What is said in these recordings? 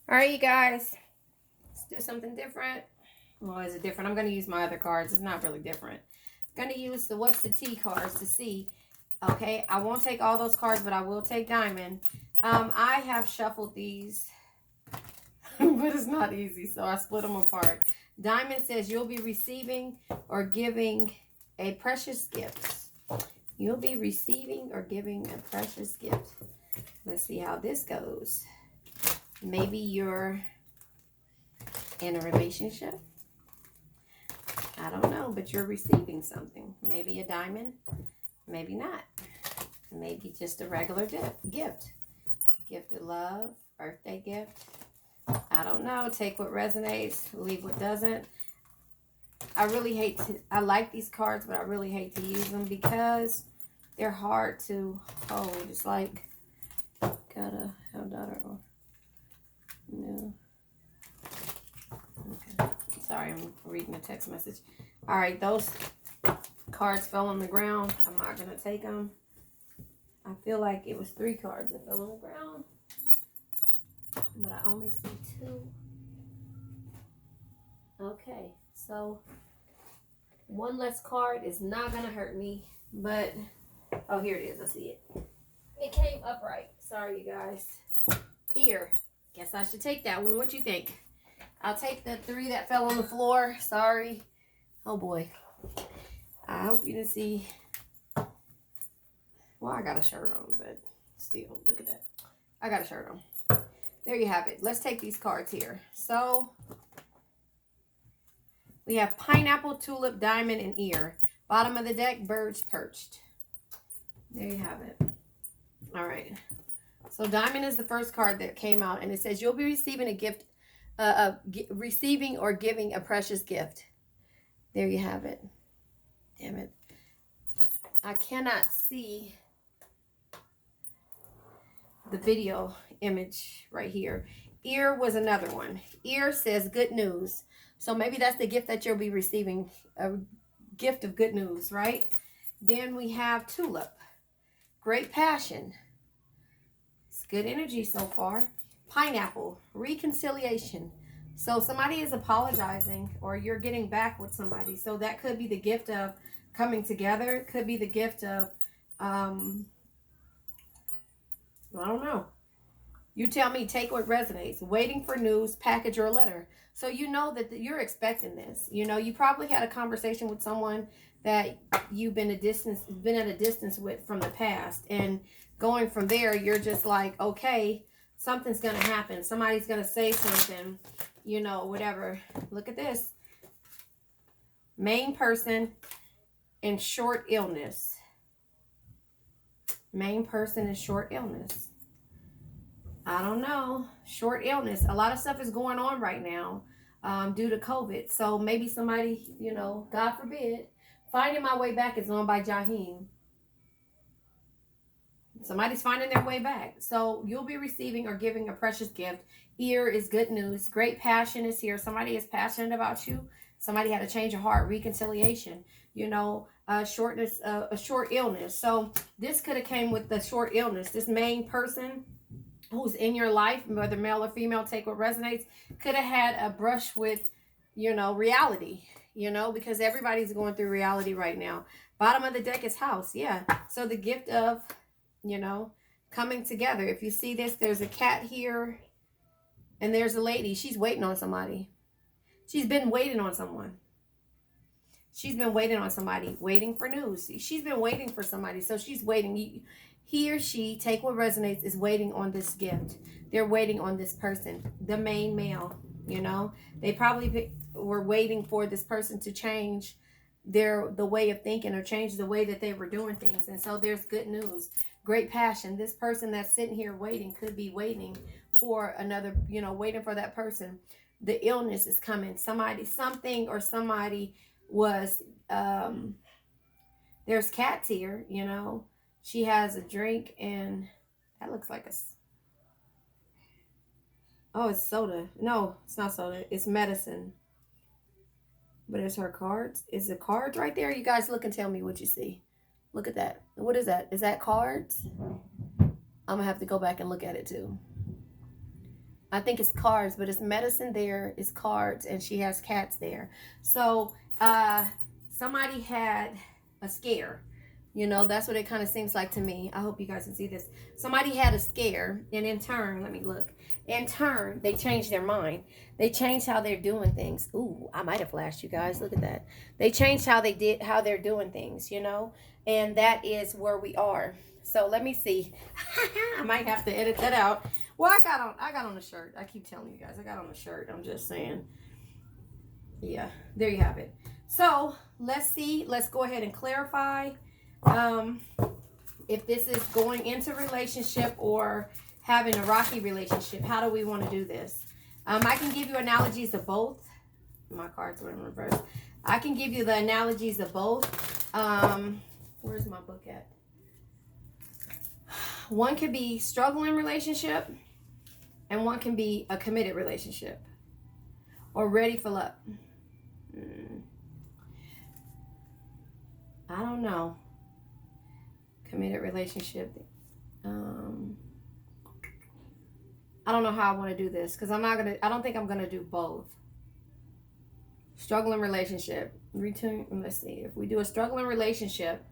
All right, you guys, let's do something different. Well, is it different? I'm going to use my other cards. It's not really different. I'm going to use the What's the Tea cards to see. Okay, I won't take all those cards, but I will take Diamond. I have shuffled these, but it's not easy, so I split them apart. Diamond says you'll be receiving or giving a precious gift. You'll be receiving or giving a precious gift. Let's see how this goes. Maybe you're in a relationship. I don't know, but you're receiving something. Maybe a diamond, maybe not. Maybe just a regular gift. Gift of love, birthday gift. I don't know. Take what resonates, leave what doesn't. I like these cards, but I really hate to use them because they're hard to hold. It's like, gotta have that or no. Okay. Sorry, I'm reading a text message. All right, those cards fell on the ground. I'm not going to take them. I feel like it was 3 cards that fell on the ground, but I only see 2. Okay, so one less card is not going to hurt me, but, oh, here it is. I see it. It came upright. Sorry, you guys. Ear. Guess I should take that one. What you think? I'll take the 3 that fell on the floor. Sorry. Oh, boy. I hope you didn't see. Well, I got a shirt on, but still, look at that. I got a shirt on. There you have it. Let's take these cards here. So, we have pineapple, tulip, diamond, and ear. Bottom of the deck, birds perched. There you have it. All right. So, diamond is the first card that came out, and it says you'll be receiving a gift, receiving or giving a precious gift. There you have it. Damn it. I cannot see the video image right here. Ear was another one. Ear says good news. So maybe that's the gift that you'll be receiving. A gift of good news, right? Then we have tulip. Great passion. It's good energy so far. Pineapple. Reconciliation. So somebody is apologizing or you're getting back with somebody. So that could be the gift of coming together. It could be the gift of, I don't know. You tell me, take what resonates. Waiting for news, package, or a letter. So you know that you're expecting this. You know, you probably had a conversation with someone that you've been at a distance with from the past. And going from there, you're just like, okay, something's going to happen. Somebody's going to say something, you know, whatever. Look at this. Main person in short illness. Main person in short illness. I don't know. Short illness. A lot of stuff is going on right now due to COVID. So maybe somebody, you know, God forbid, Finding My Way Back is on by Jaheim. Somebody's finding their way back. So you'll be receiving or giving a precious gift. Ear is good news. Great passion is here. Somebody is passionate about you. Somebody had a change of heart. Reconciliation. You know, a short illness. So this could have came with the short illness. This main person who's in your life, whether male or female, take what resonates, could have had a brush with, you know, reality, you know, because everybody's going through reality right now. Bottom of the deck is house. Yeah. So the gift of, you know, coming together. If you see this, there's a cat here and there's a lady. She's waiting on somebody. She's been waiting on someone. She's been waiting on somebody, waiting for news. She's been waiting for somebody. So she's waiting. He or she, take what resonates, is waiting on this gift. They're waiting on this person, the main male, you know. They probably were waiting for this person to change the way of thinking or change the way that they were doing things. And so there's good news. Great passion. This person that's sitting here waiting could be waiting for another, you know, waiting for that person. The illness is coming. Something was, there's cats here, you know. She has a drink and that looks like oh, it's soda. No, it's not soda. It's medicine. But it's her cards. Is the cards right there? You guys look and tell me what you see. Look at that. What is that? Is that cards? I'm going to have to go back and look at it too. I think it's cards, but it's medicine there, it's cards, and she has cats there. So somebody had a scare. You know, that's what it kind of seems like to me. I hope you guys can see this. Somebody had a scare, and in turn, let me look. In turn, they changed their mind. They changed how they're doing things. Ooh, I might have flashed you guys. Look at that. They changed how they're doing things, you know? And that is where we are. So let me see. I might have to edit that out. Well, I got on a shirt. I keep telling you guys, I got on a shirt. I'm just saying. Yeah, there you have it. So let's see. Let's go ahead and clarify if this is going into relationship or having a rocky relationship. How do we want to do this? I can give you analogies of both. My cards were in reverse. I can give you the analogies of both. Where's my book at? One could be struggling relationship, and one can be a committed relationship or ready for love. I don't know. Committed relationship. I don't know how I want to do this because I don't think I'm gonna do both. Struggling relationship. Let's see. If we do a struggling relationship,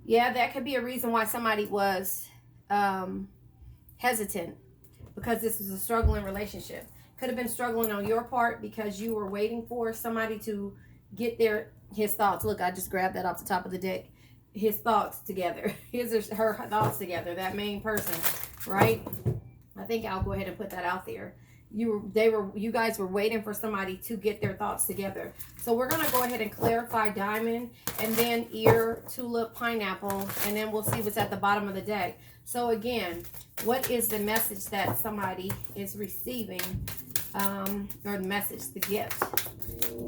yeah, that could be a reason why somebody was hesitant, because this is a struggling relationship. Could have been struggling on your part because you were waiting for somebody to get his thoughts. Look, I just grabbed that off the top of the deck. His thoughts together. Her thoughts together. That main person, right? I think I'll go ahead and put that out there. You guys were waiting for somebody to get their thoughts together. So we're gonna go ahead and clarify diamond, and then ear, tulip, pineapple, and then we'll see what's at the bottom of the deck. So again, what is the message that somebody is receiving? Or the message, the gift.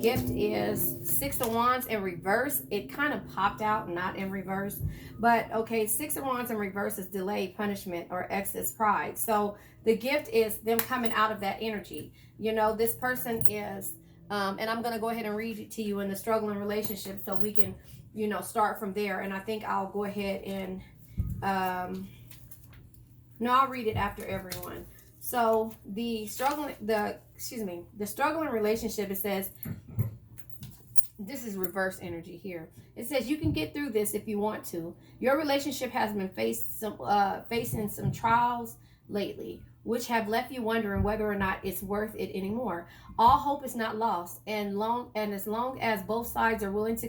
Gift is 6 of Wands in reverse. It kind of popped out, not in reverse. But okay, 6 of Wands in reverse is delay, punishment, or excess pride. So the gift is them coming out of that energy. You know, this person is, and I'm going to go ahead and read it to you in the struggling relationship so we can, you know, start from there. And I think I'll go ahead and, no, I'll read it after everyone. So the struggling relationship, it says, this is reverse energy here. It says you can get through this if you want to. Your relationship has been facing some trials lately, which have left you wondering whether or not it's worth it anymore. All hope is not lost, and as long as both sides are willing to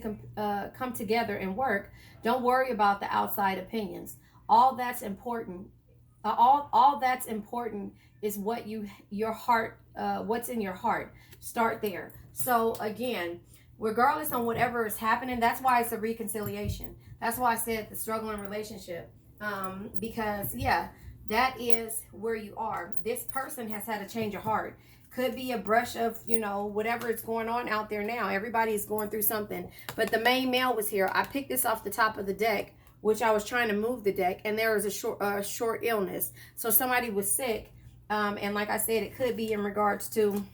come together and work, don't worry about the outside opinions. All that's important. All that's important is what your heart, what's in your heart. Start there. So again, regardless on whatever is happening, that's why it's a reconciliation. That's why I said the struggling relationship, because yeah, that is where you are. This person has had a change of heart. Could be a brush of, you know, whatever is going on out there now. Everybody is going through something. But the main male was here. I picked this off the top of the deck, which I was trying to move the deck, and there was a short illness. So somebody was sick, and like I said, it could be in regards to,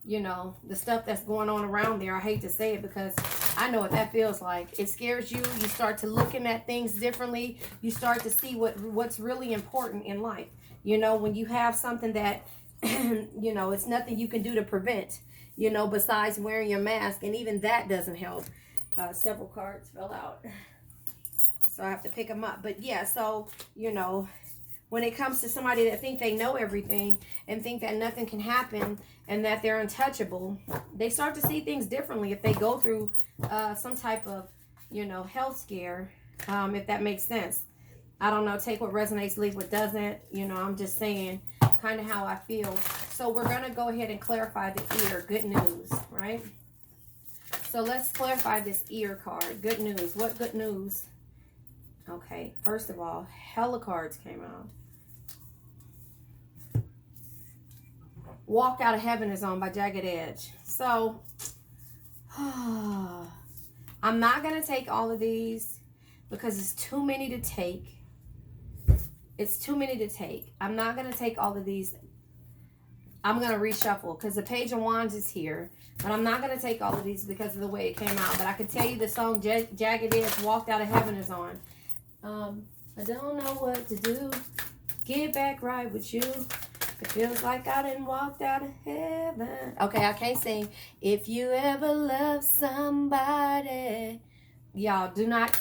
you know, the stuff that's going on around there. I hate to say it because I know what that feels like. It scares you. You start to looking at things differently. You start to see what's really important in life. You know, when you have something that, you know, it's nothing you can do to prevent, you know, besides wearing your mask, and even that doesn't help. Several cards fell out, so I have to pick them up. But yeah, so, you know, when it comes to somebody that think they know everything and think that nothing can happen and that they're untouchable, they start to see things differently if they go through some type of, you know, health scare, if that makes sense. I don't know, take what resonates, leave what doesn't. You know, I'm just saying kind of how I feel. So we're going to go ahead and clarify the ear. Good news, right? So let's clarify this ear card. Good news. What good news? Okay, first of all, hella cards came out. Walk Out of Heaven is on by Jagged Edge. So, I'm not going to take all of these because it's too many to take. It's too many to take. I'm not going to take all of these. I'm going to reshuffle because the Page of Wands is here. But I'm not going to take all of these because of the way it came out. But I can tell you the song Jagged Edge, Walked Out of Heaven is on. I don't know what to do. Get back right with you. It feels like I done walked out of heaven. Okay, I can't sing. If you ever love somebody. Y'all, do not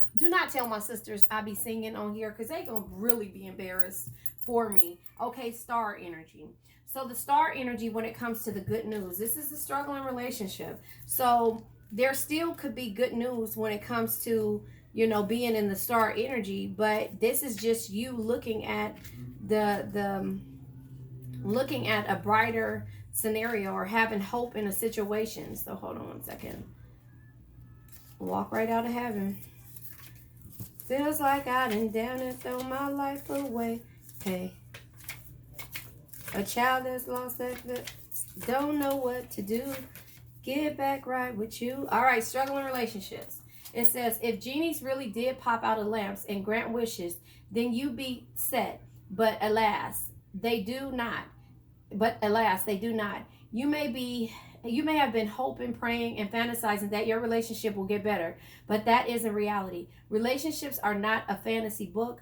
tell my sisters I be singing on here, because they gonna really be embarrassed for me. Okay, star energy. So the star energy, when it comes to the good news, this is the struggling relationship. So there still could be good news when it comes to, you know, being in the star energy, but this is just you looking at the looking at a brighter scenario or having hope in a situation. So hold on one second. Walk right out of heaven. Feels like I done down and throw my life away. Hey, a child that's lost that don't know what to do. Get back right with you. All right, struggling relationships. It says, if genies really did pop out of lamps and grant wishes, then you be set. But alas, they do not. You may have been hoping, praying, and fantasizing that your relationship will get better, but that isn't reality. Relationships are not a fantasy book,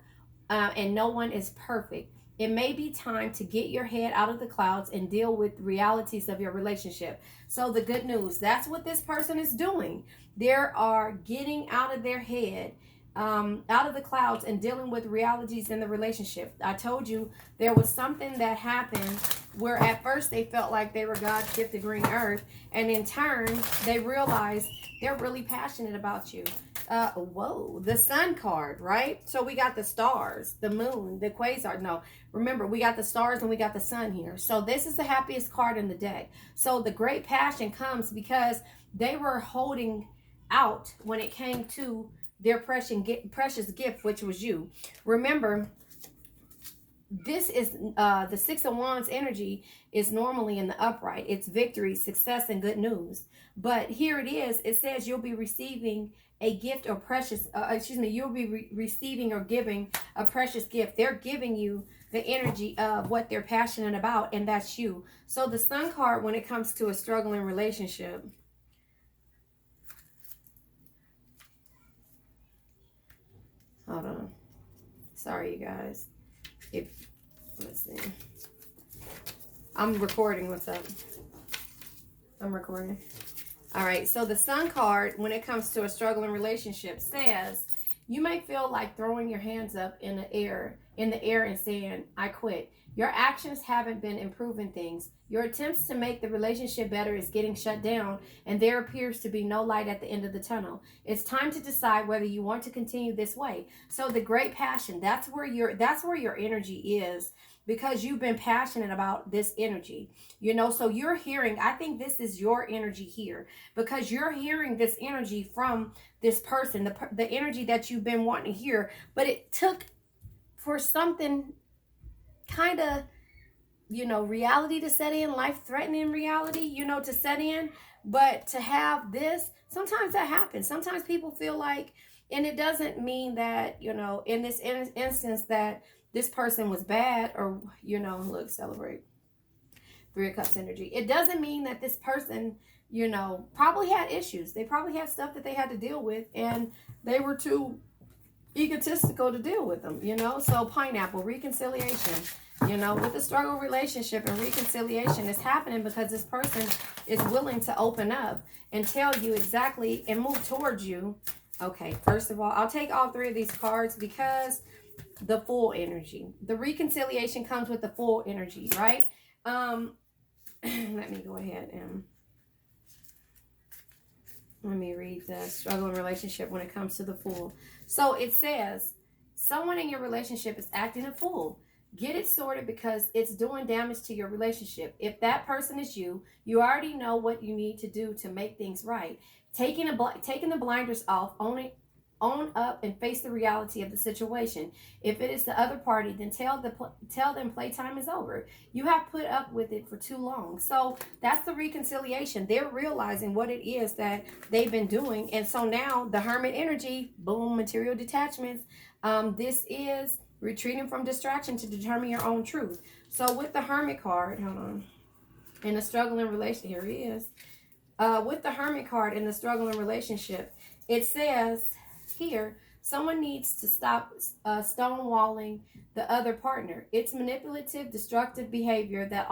and no one is perfect. It may be time to get your head out of the clouds and deal with the realities of your relationship. So the good news, that's what this person is doing. They are getting out of their head, out of the clouds, and dealing with realities in the relationship. I told you there was something that happened where at first they felt like they were God's gift to green earth, and in turn they realized they're really passionate about you. Whoa, the sun card, right? So we got the stars, the moon, the quasar. No, remember, we got the stars and we got the sun here. So this is the happiest card in the deck. So the great passion comes because they were holding out when it came to their precious gift, which was you. Remember, this is the Six of Wands energy is normally in the upright. It's victory, success, and good news. But here it is. It says you'll be receiving a gift or precious, you'll be receiving or giving a precious gift. They're giving you the energy of what they're passionate about, and that's you. So the Sun card, when it comes to a struggling relationship, hold on. Sorry, you guys. Let's see. I'm recording. What's up? I'm recording. All right. So the Sun card, when it comes to a struggling relationship, says you may feel like throwing your hands up in the air and saying, "I quit." Your actions haven't been improving things. Your attempts to make the relationship better is getting shut down, and there appears to be no light at the end of the tunnel. It's time to decide whether you want to continue this way. So the great passion, that's where your energy is, because you've been passionate about this energy. You know, so you're hearing, I think this is your energy here, because you're hearing this energy from this person, the energy that you've been wanting to hear, but it took for something kind of, you know, reality to set in, life-threatening reality, you know, to set in. But to have this, sometimes that happens. Sometimes people feel like, and it doesn't mean that, you know, in this instance that this person was bad, or, you know, look, celebrate. Three of Cups energy. It doesn't mean that this person, you know, probably had issues. They probably had stuff that they had to deal with, and they were too egotistical to deal with them, you know. So pineapple, reconciliation, you know, with the struggle relationship and reconciliation is happening because this person is willing to open up and tell you exactly and move towards you. Okay, first of all, I'll take all three of these cards because the Fool energy, the reconciliation comes with the Fool energy, right? Let me go ahead and let me read the struggling relationship when it comes to the Fool. So it says, someone in your relationship is acting a fool. Get it sorted because it's doing damage to your relationship. If that person is you, you already know what you need to do to make things right. Taking the blinders off, own up and face the reality of the situation. If it is the other party, then tell them playtime is over. You have put up with it for too long. So that's the reconciliation. They're realizing what it is that they've been doing. And so now the Hermit energy, boom, material detachments. This is retreating from distraction to determine your own truth. So with the Hermit card, hold on, in a struggling relationship, here he is. With the Hermit card in the struggling relationship, it says here, Someone needs to stop stonewalling the other partner. It's manipulative, destructive behavior that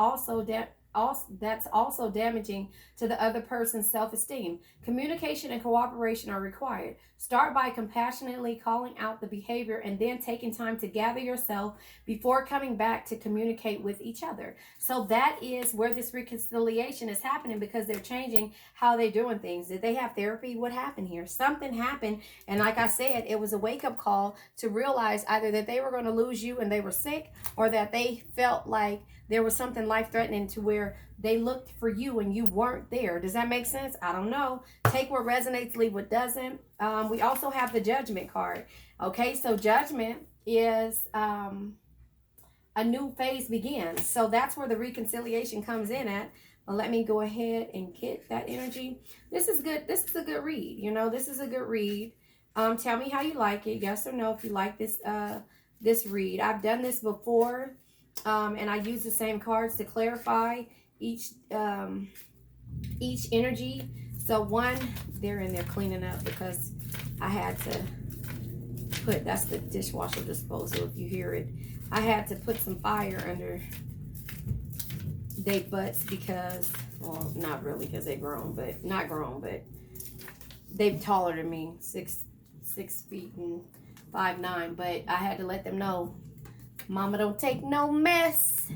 that's also damaging to the other person's self-esteem. Communication and cooperation are required. Start by compassionately calling out the behavior and then taking time to gather yourself before coming back to communicate with each other. So that is where this reconciliation is happening, because they're changing how they're doing things. Did they have therapy? What happened here? Something happened, and like I said, it was a wake-up call to realize either that they were going to lose you and they were sick, or that they felt like there was something life-threatening to where they looked for you and you weren't there. Does that make sense? I don't know. Take what resonates, leave what doesn't. We also have the Judgment card. Okay, so Judgment is a new phase begins. So that's where the reconciliation comes in at. But let me go ahead and get that energy. This is good. This is a good read. You know, this is a good read. Tell me how you like it. Yes or no if you like this this read. I've done this before. And I use the same cards to clarify each energy. So one, they're in there cleaning up because I had to put, that's the dishwasher disposal if you hear it. I had to put some fire under their butts because, well, not really because they're grown, but not grown, but they're taller than me, 6 feet and 5'9", but I had to let them know, Mama don't take no mess.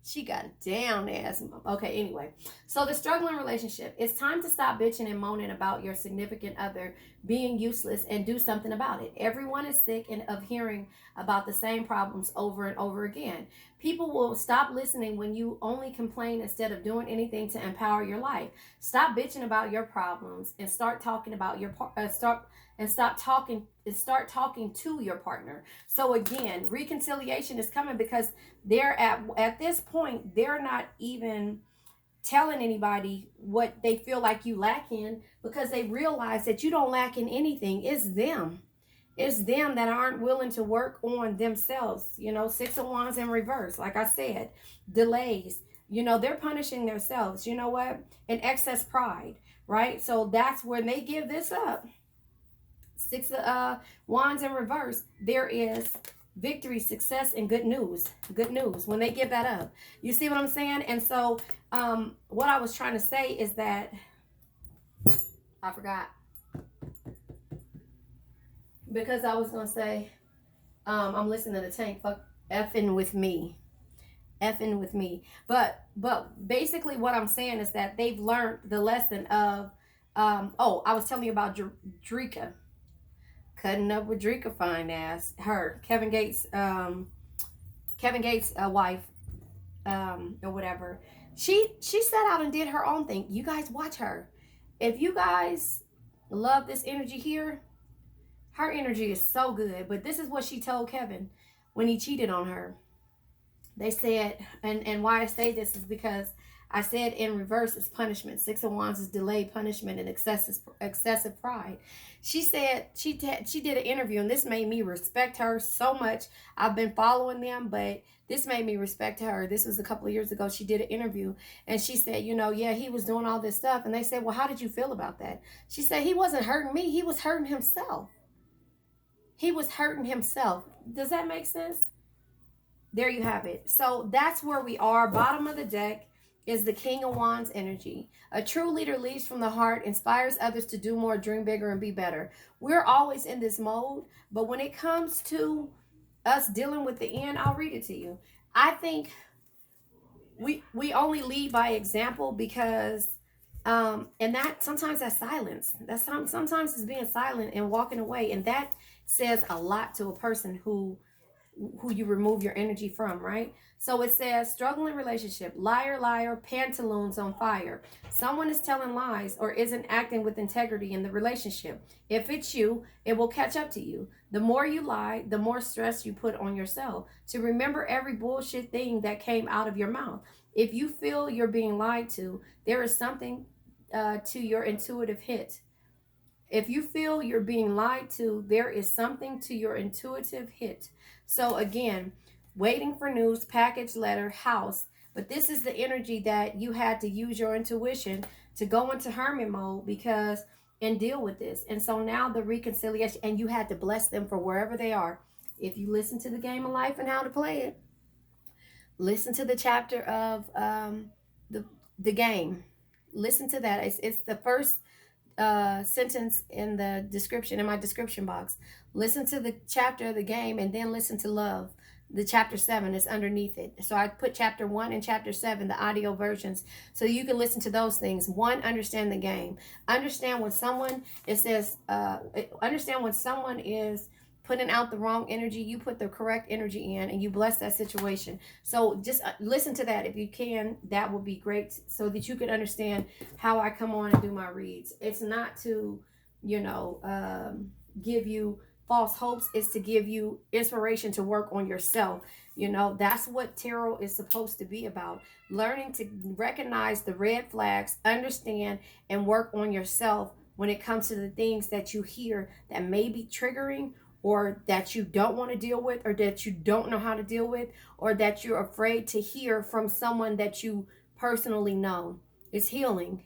She got a down ass. Okay, anyway. So the struggling relationship. It's time to stop bitching and moaning about your significant other being useless and do something about it. Everyone is sick of hearing about the same problems over and over again. People will stop listening when you only complain instead of doing anything to empower your life. Stop bitching about your problems and start talking about your start talking to your partner. So again, reconciliation is coming because they're at this point, they're not even telling anybody what they feel like you lack in, because they realize that you don't lack in anything. It's them that aren't willing to work on themselves. You know, 6 of Wands in reverse, like I said, delays. You know, they're punishing themselves. You know what? And excess pride, right? So that's when they give this up. 6 of Wands in reverse, there is victory, success, and good news. Good news when they give that up. You see what I'm saying? And so what I was trying to say is that I forgot, because I was going to say I'm listening to the tank. Fuck effing with me. But basically what I'm saying is that they've learned the lesson of I was telling you about Drika. Cutting up with Drika, fine ass. Her, Kevin Gates' wife, or whatever. She set out and did her own thing. You guys watch her. If you guys love this energy here, her energy is so good. But this is what she told Kevin when he cheated on her. They said, and why I say this is because I said in reverse is punishment. 6 of Wands is delayed punishment and excessive pride. She said she did an interview, and this made me respect her so much. I've been following them, but this made me respect her. This was a couple of years ago. She did an interview, and she said, you know, yeah, he was doing all this stuff. And they said, well, how did you feel about that? She said, he wasn't hurting me. He was hurting himself. He was hurting himself. Does that make sense? There you have it. So that's where we are. Bottom of the deck is the King of Wands energy. A true leader leads from the heart, inspires others to do more, dream bigger, and be better. We're always in this mode, but when it comes to us dealing with the end, I'll read it to you. I think we only lead by example, because and that sometimes that's silence. That's sometimes it's being silent and walking away, and that says a lot to a person who you remove your energy from, right? So it says, struggling relationship, liar, liar, pantaloons on fire. Someone is telling lies or isn't acting with integrity in the relationship. If it's you, it will catch up to you. The more you lie, the more stress you put on yourself to remember every bullshit thing that came out of your mouth. If you feel you're being lied to, there is something to your intuitive hit. If you feel you're being lied to, there is something to your intuitive hit. So again, waiting for news, package, letter, house. But this is the energy that you had to use your intuition to go into hermit mode, because and deal with this. And so now the reconciliation, and you had to bless them for wherever they are. If you listen to the game of life and how to play it, listen to the chapter of the the game. Listen to that. It's the first sentence in the description, in my description box. Listen to the chapter of the game, and then listen to love. The chapter 7 is underneath it. So I put chapter 1 and chapter 7, the audio versions, so you can listen to those things. One, understand the game. Understand when someone, it says, understand when someone is putting out the wrong energy, you put the correct energy in and you bless that situation. So just listen to that if you can. That would be great, so that you can understand how I come on and do my reads. It's not to, you know, give you false hopes. It's to give you inspiration to work on yourself. You know, that's what tarot is supposed to be about. Learning to recognize the red flags, understand, and work on yourself when it comes to the things that you hear that may be triggering, or that you don't want to deal with, or that you don't know how to deal with, or that you're afraid to hear from someone that you personally know. It's healing.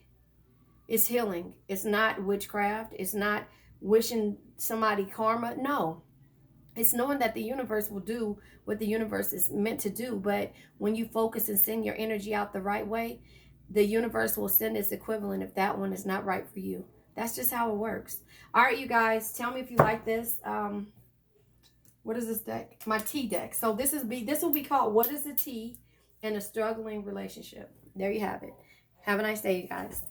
It's healing. It's not witchcraft. It's not wishing somebody karma. No. It's knowing that the universe will do what the universe is meant to do. But when you focus and send your energy out the right way, the universe will send its equivalent if that one is not right for you. That's just how it works. All right, you guys, tell me if you like this. What is this deck? My T deck. So this will be called "What is a T in a Struggling Relationship?" There you have it. Have a nice day, you guys.